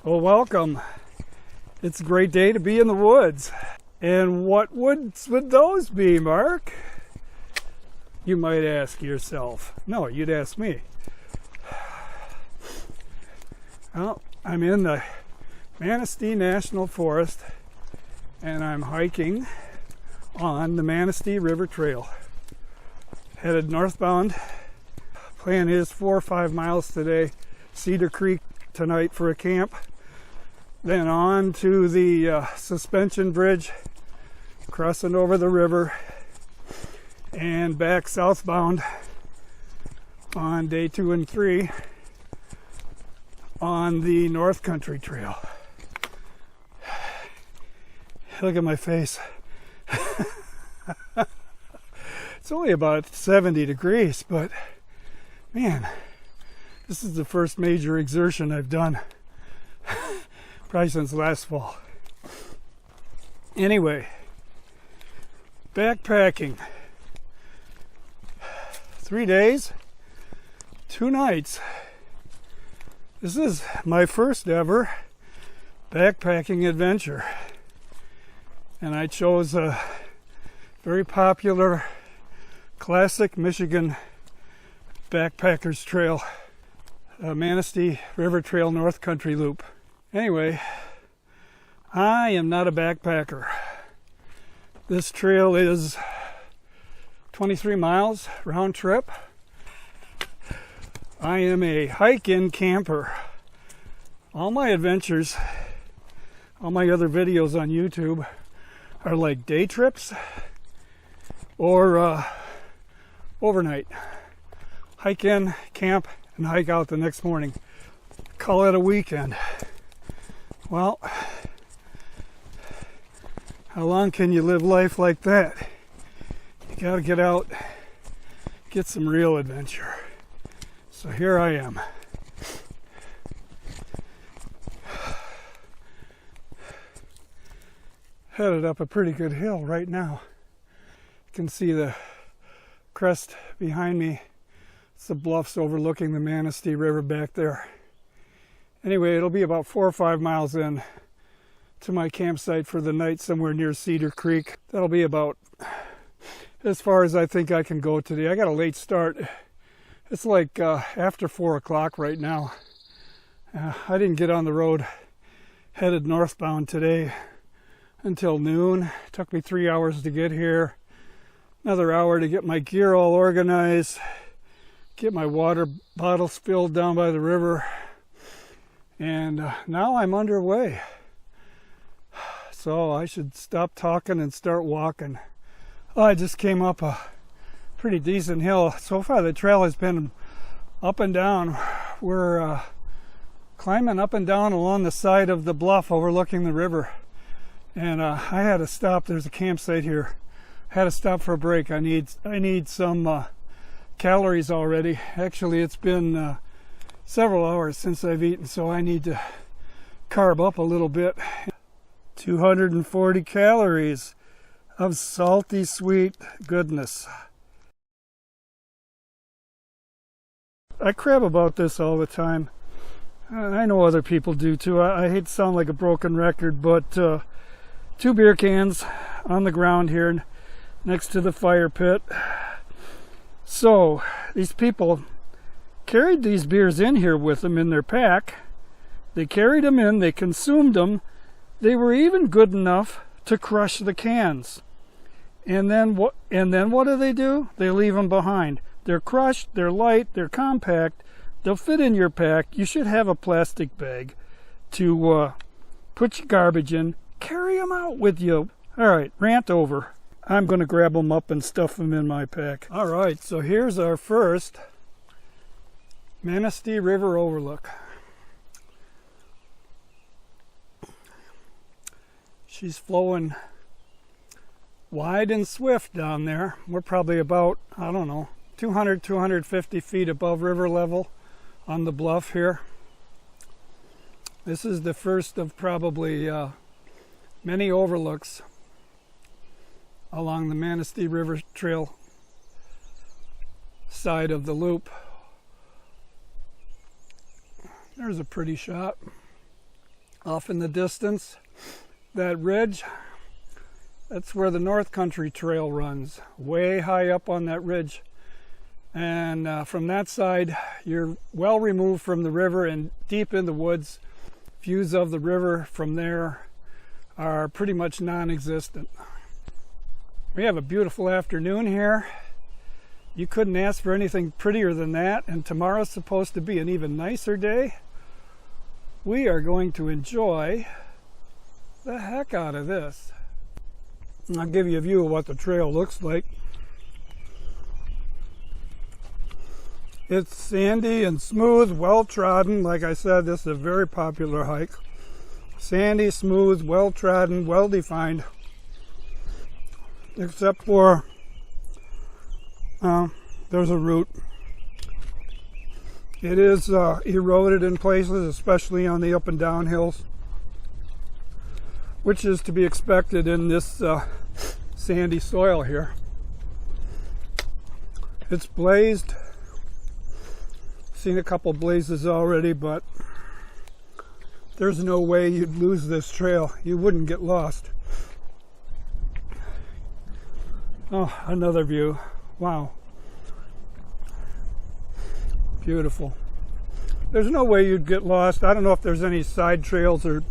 Well, welcome. It's a great day to be in the woods. And what woods would those be, Mark? You might ask yourself. No, you'd ask me. Well, I'm in the Manistee National Forest and I'm hiking on the Manistee River Trail. Headed northbound. Plan is 4 or 5 miles today. Cedar Creek tonight for a camp. Then on to the suspension bridge, crossing over the river, and back southbound on day 2 and 3 on the North Country Trail. Look at my face. It's only about 70 degrees, but man, this is the first major exertion I've done probably since last fall. Anyway, backpacking. 3 days, 2 nights. This is my first ever backpacking adventure. And I chose a very popular classic Michigan backpackers trail, Manistee River Trail North Country Loop. Anyway, I am not a backpacker. This trail is 23 miles round trip. I am a hike-in camper. All my adventures, all my other videos on YouTube are like day trips or overnight. Hike in, camp, and hike out the next morning. Call it a weekend. Well, how long can you live life like that? You gotta get out, get some real adventure. So here I am. Headed up a pretty good hill right now. You can see the crest behind me. It's the bluffs overlooking the Manistee River back there. Anyway, it'll be about 4 or 5 miles in to my campsite for the night somewhere near Cedar Creek. That'll be about as far as I think I can go today. I got a late start. It's like after 4 o'clock right now. I didn't get on the road headed northbound today until noon. It took me 3 hours to get here. Another hour to get my gear all organized. Get my water bottle filled down by the river. And now I'm underway. So I should stop talking and start walking. Oh, I just came up a pretty decent hill. So far the trail has been up and down. We're climbing up and down along the side of the bluff overlooking the river. And I had to stop. There's a campsite here. I had to stop for a break. I need some calories already. Actually, it's been several hours since I've eaten, so I need to carb up a little bit. 240 calories of salty, sweet goodness. I crab about this all the time. I know other people do too. I hate to sound like a broken record, but 2 beer cans on the ground here next to the fire pit. So these people carried these beers in here with them in their pack. They carried them in, they consumed them. They were even good enough to crush the cans. And then what do? They leave them behind. They're crushed, they're light, they're compact. They'll fit in your pack. You should have a plastic bag to put your garbage in. Carry them out with you. All right, rant over. I'm going to grab them up and stuff them in my pack. All right, so here's our first Manistee River overlook. She's flowing wide and swift down there. We're probably about, I don't know, 200, 250 feet above river level on the bluff here. This is the first of probably many overlooks along the Manistee River Trail side of the loop. There's a pretty shot. Off in the distance, that ridge, that's where the North Country Trail runs, way high up on that ridge. And from that side, you're well removed from the river and deep in the woods. Views of the river from there are pretty much non-existent. We have a beautiful afternoon here. You couldn't ask for anything prettier than that, and tomorrow's supposed to be an even nicer day. We are going to enjoy the heck out of this. I'll give you a view of what the trail looks like. It's sandy and smooth, well-trodden. Like I said, this is a very popular hike. Sandy, smooth, well-trodden, well-defined. Except for there's a root. It is eroded in places, especially on the up and down hills, which is to be expected in this sandy soil here. It's blazed. Seen a couple blazes already, but there's no way you'd lose this trail. You wouldn't get lost. Oh, another view. Wow. Beautiful. There's no way you'd get lost. I don't know if there's any side trails or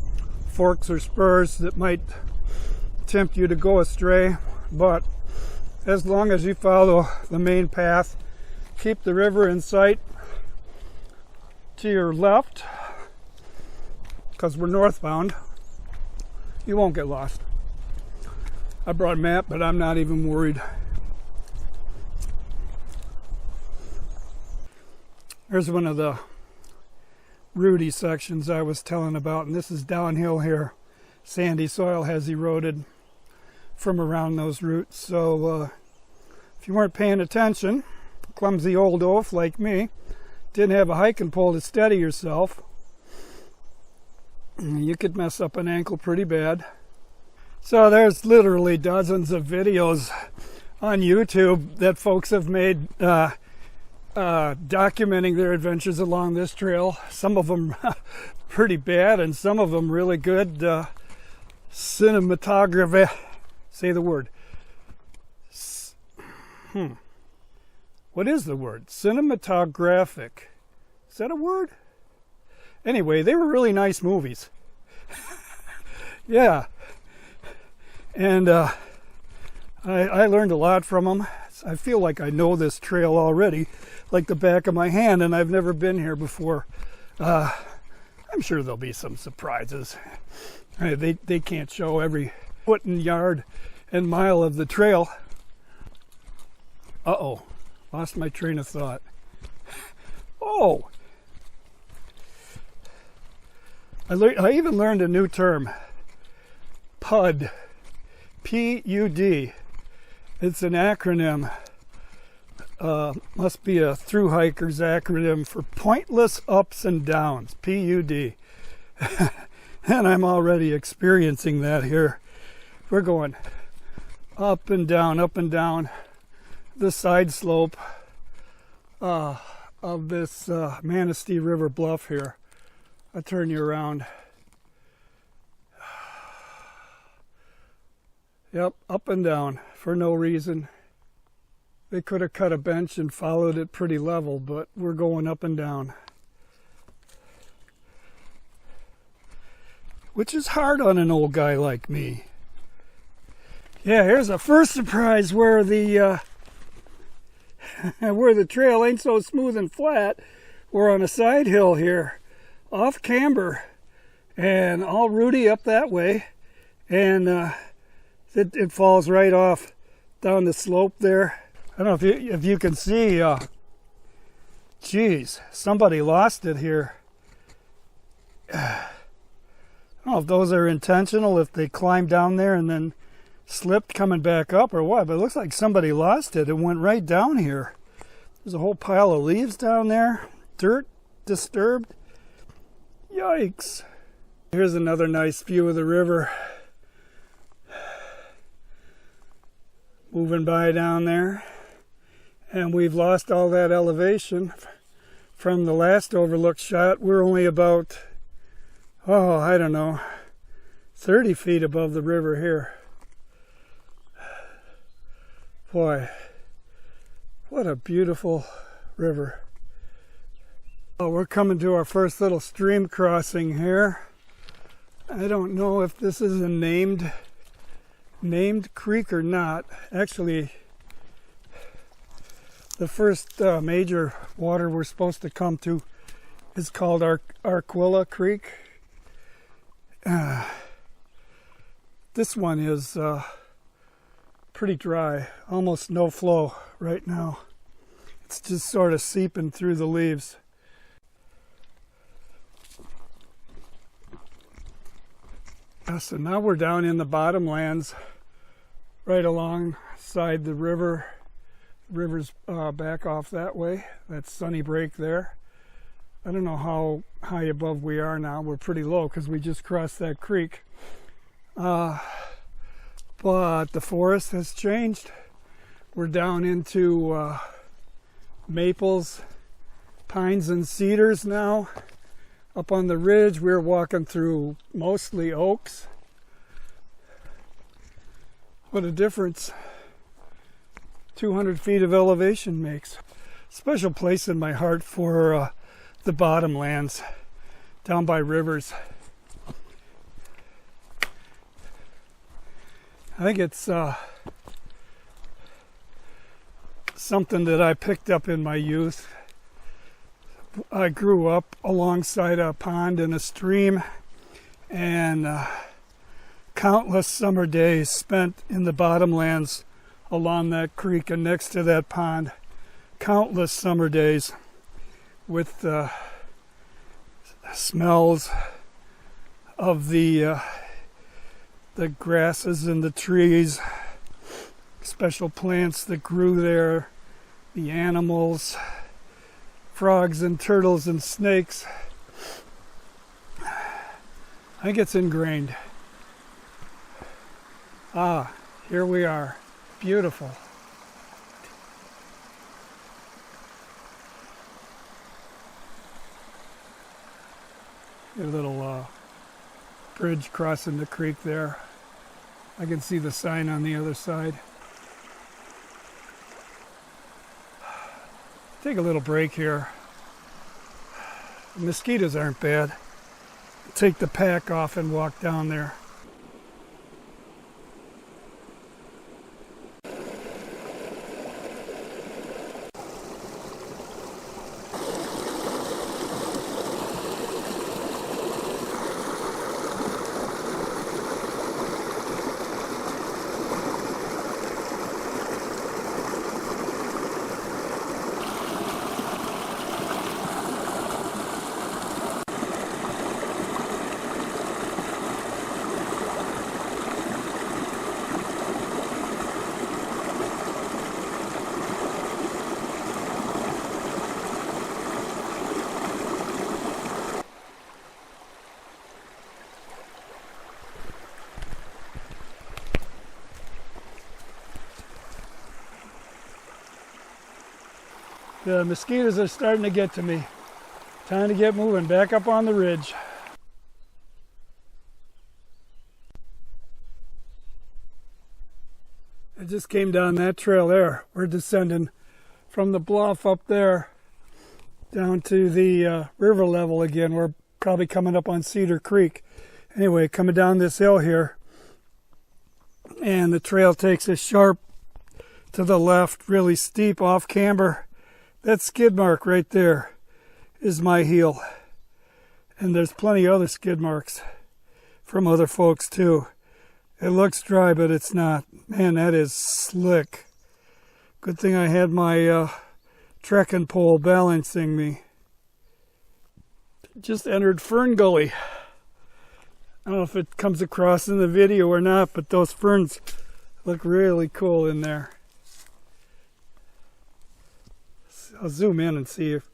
forks or spurs that might tempt you to go astray, but as long as you follow the main path, keep the river in sight to your left, because we're northbound, you won't get lost. I brought a map, but I'm not even worried. Here's one of the rooty sections I was telling about, and this is downhill here. Sandy soil has eroded from around those roots, so if you weren't paying attention, clumsy old oaf like me, didn't have a hiking pole to steady yourself, you could mess up an ankle pretty bad. So there's literally dozens of videos on YouTube that folks have made documenting their adventures along this trail. Some of them pretty bad and some of them really good cinematography. Say the word. What is the word? Cinematographic. Is that a word? Anyway, they were really nice movies. Yeah. And I learned a lot from them. I feel like I know this trail already, like the back of my hand, and I've never been here before. I'm sure there'll be some surprises. They can't show every foot and yard and mile of the trail. Uh-oh, lost my train of thought. Oh! I even learned a new term. PUD. P-U-D. It's an acronym. Must be a thru hiker's acronym for pointless ups and downs. P-U-D. And I'm already experiencing that here. We're going up and down the side slope of this Manistee River bluff here. I'll turn you around. Yep, up and down for no reason. They could have cut a bench and followed it pretty level, but we're going up and down. Which is hard on an old guy like me. Yeah, here's a first surprise where the where the trail ain't so smooth and flat. We're on a side hill here, off camber, and all rooty up that way, and it falls right off down the slope there. I don't know if you can see. Geez, somebody lost it here. I don't know if those are intentional, if they climbed down there and then slipped coming back up or what, but it looks like somebody lost it and went right down here. There's a whole pile of leaves down there, dirt, disturbed. Yikes. Here's another nice view of the river. Moving by down there. And we've lost all that elevation from the last overlook shot. We're only about oh, I don't know, 30 feet above the river here. Boy, what a beautiful river. Oh, we're coming to our first little stream crossing here. I don't know if this is a named creek or not. Actually, the first major water we're supposed to come to is called Arquilla Creek. This one is pretty dry, almost no flow right now. It's just sort of seeping through the leaves. So now we're down in the bottomlands, right alongside the river. The river's back off that way. That's Sunny Break there. I don't know how high above we are now. We're pretty low because we just crossed that creek. But the forest has changed. We're down into maples, pines, and cedars now. Up on the ridge, we're walking through mostly oaks. What a difference 200 feet of elevation makes. Special place in my heart for the bottomlands down by rivers. I think it's something that I picked up in my youth. I grew up alongside a pond and a stream, and countless summer days spent in the bottomlands along that creek and next to that pond. Countless summer days with the smells of the grasses and the trees, special plants that grew there, the animals, frogs and turtles and snakes. I think it's ingrained. Ah, here we are. Beautiful. A little bridge crossing the creek there. I can see the sign on the other side. Take a little break here. The mosquitoes aren't bad. Take the pack off and walk down there. The mosquitoes are starting to get to me. Time to get moving back up on the ridge. I just came down that trail there. We're descending from the bluff up there down to the river level again. We're probably coming up on Cedar Creek. Anyway, coming down this hill here, and the trail takes a sharp to the left, really steep off camber. That skid mark right there is my heel. And there's plenty of other skid marks from other folks too. It looks dry, but it's not. Man, that is slick. Good thing I had my trekking pole balancing me. Just entered Fern Gully. I don't know if it comes across in the video or not, but those ferns look really cool in there. I'll zoom in and see if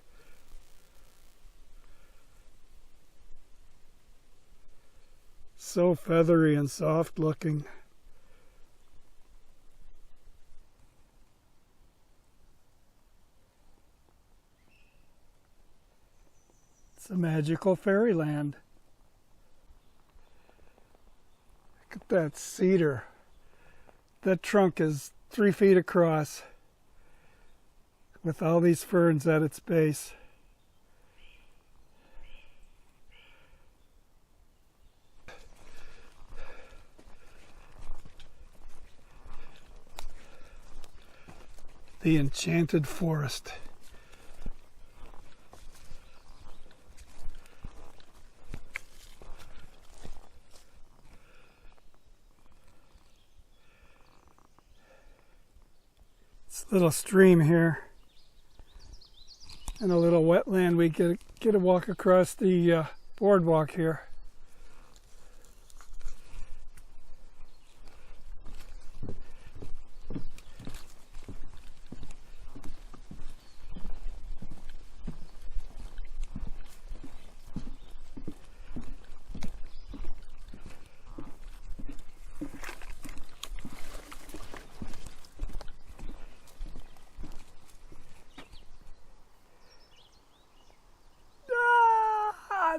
so feathery and soft looking. It's a magical fairyland. Look at that cedar. That trunk is 3 feet across with all these ferns at its base. The enchanted forest. It's a little stream here and a little wetland. We get a walk across the boardwalk here.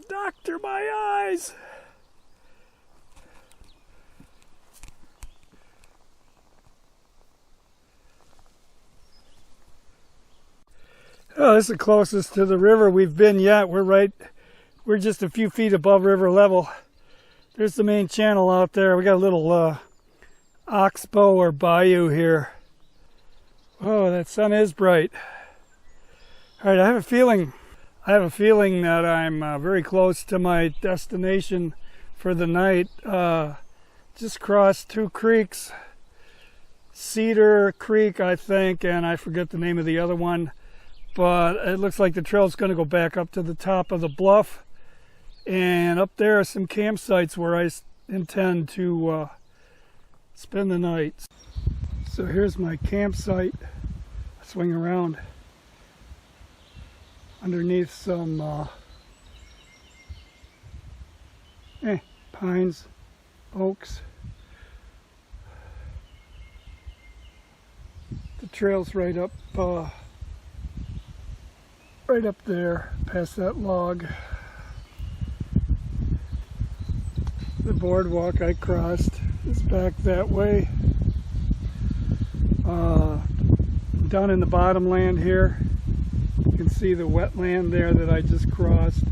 Doctor, my eyes! Oh, this is the closest to the river we've been yet. We're just a few feet above river level. There's the main channel out there. We got a little oxbow or bayou here. Oh, that sun is bright. All right, I have a feeling that I'm very close to my destination for the night. Just crossed 2 creeks. Cedar Creek, I think, and I forget the name of the other one. But it looks like the trail's going to go back up to the top of the bluff. And up there are some campsites where I intend to spend the night. So here's my campsite. Swing around underneath some pines, oaks. The trail's right up there, past that log. The boardwalk I crossed is back that way. Down in the bottom land here, you can see the wetland there that I just crossed.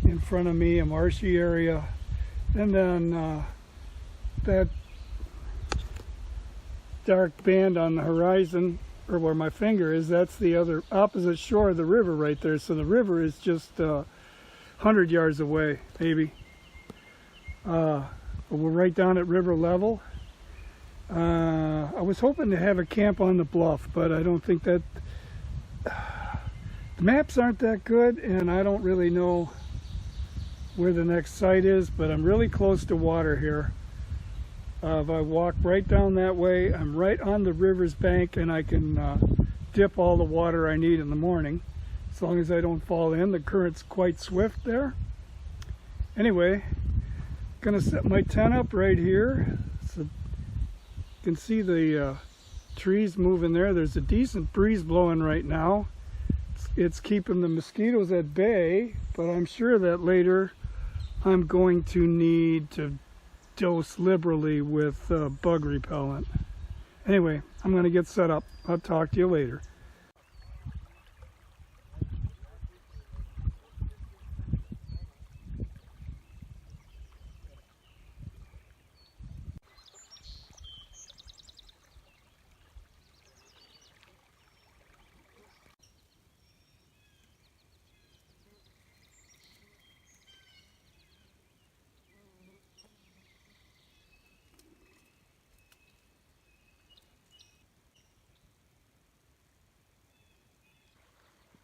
In front of me, a marshy area. And then that dark band on the horizon, or where my finger is, that's the other opposite shore of the river right there. So the river is just 100 yards away, maybe. But we're right down at river level. I was hoping to have a camp on the bluff, but I don't think that... The maps aren't that good, and I don't really know where the next site is, but I'm really close to water here. If I walk right down that way, I'm right on the river's bank, and I can dip all the water I need in the morning, as long as I don't fall in. The current's quite swift there. Anyway, gonna set my tent up right here. So you can see the trees moving there. There's a decent breeze blowing right now. It's keeping the mosquitoes at bay, but I'm sure that later I'm going to need to dose liberally with bug repellent. Anyway, I'm going to get set up. I'll talk to you later.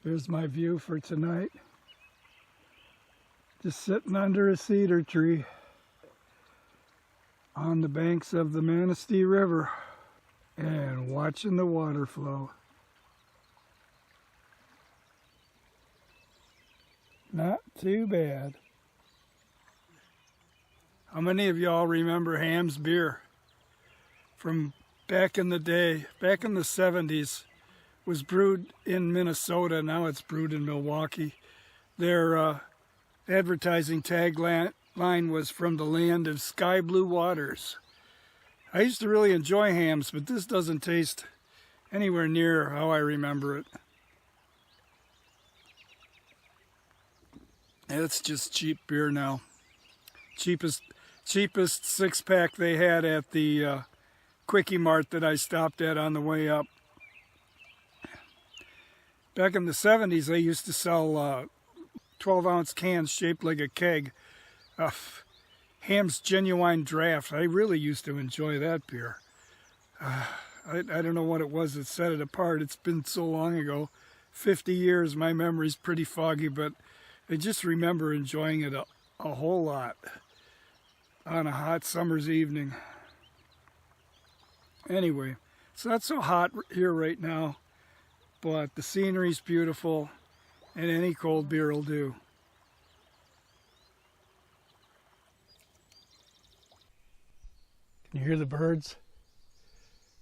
Here's my view for tonight. Just sitting under a cedar tree on the banks of the Manistee River and watching the water flow. Not too bad. How many of y'all remember Ham's beer from back in the day, back in the 70s? Was brewed in Minnesota, now it's brewed in Milwaukee. Their advertising tagline line was from the land of sky blue waters. I used to really enjoy hams, but this doesn't taste anywhere near how I remember it. It's just cheap beer now. Cheapest 6-pack they had at the Quickie Mart that I stopped at on the way up. Back in the 70s, they used to sell 12-ounce cans shaped like a keg. Ham's Genuine Draft. I really used to enjoy that beer. I don't know what it was that set it apart. It's been so long ago. 50 years, my memory's pretty foggy, but I just remember enjoying it a whole lot on a hot summer's evening. Anyway, it's not so hot here right now, but the scenery's beautiful, and any cold beer will do. Can you hear the birds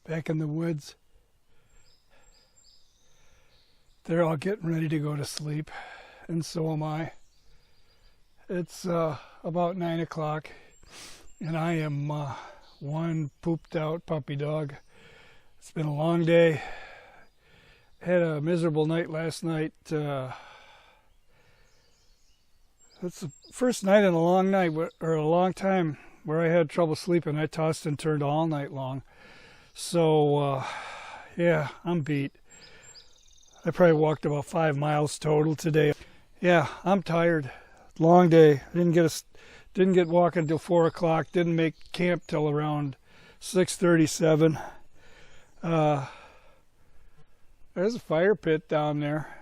back in the woods? They're all getting ready to go to sleep, and so am I. It's about 9 o'clock, and I am one pooped out puppy dog. It's been a long day. Had a miserable night last night. It's the first night in a long night, or a long time, where I had trouble sleeping. I tossed and turned all night long. So, yeah, I'm beat. I probably walked about 5 miles total today. Yeah, I'm tired. Long day. Didn't get walking till 4 o'clock. Didn't make camp till around 6:37. There's a fire pit down there,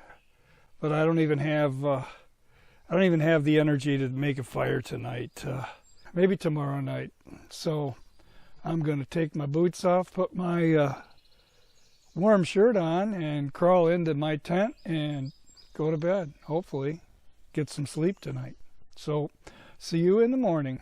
but I don't even have the energy to make a fire tonight. Maybe tomorrow night. So I'm gonna take my boots off, put my warm shirt on, and crawl into my tent and go to bed. Hopefully get some sleep tonight. So see you in the morning.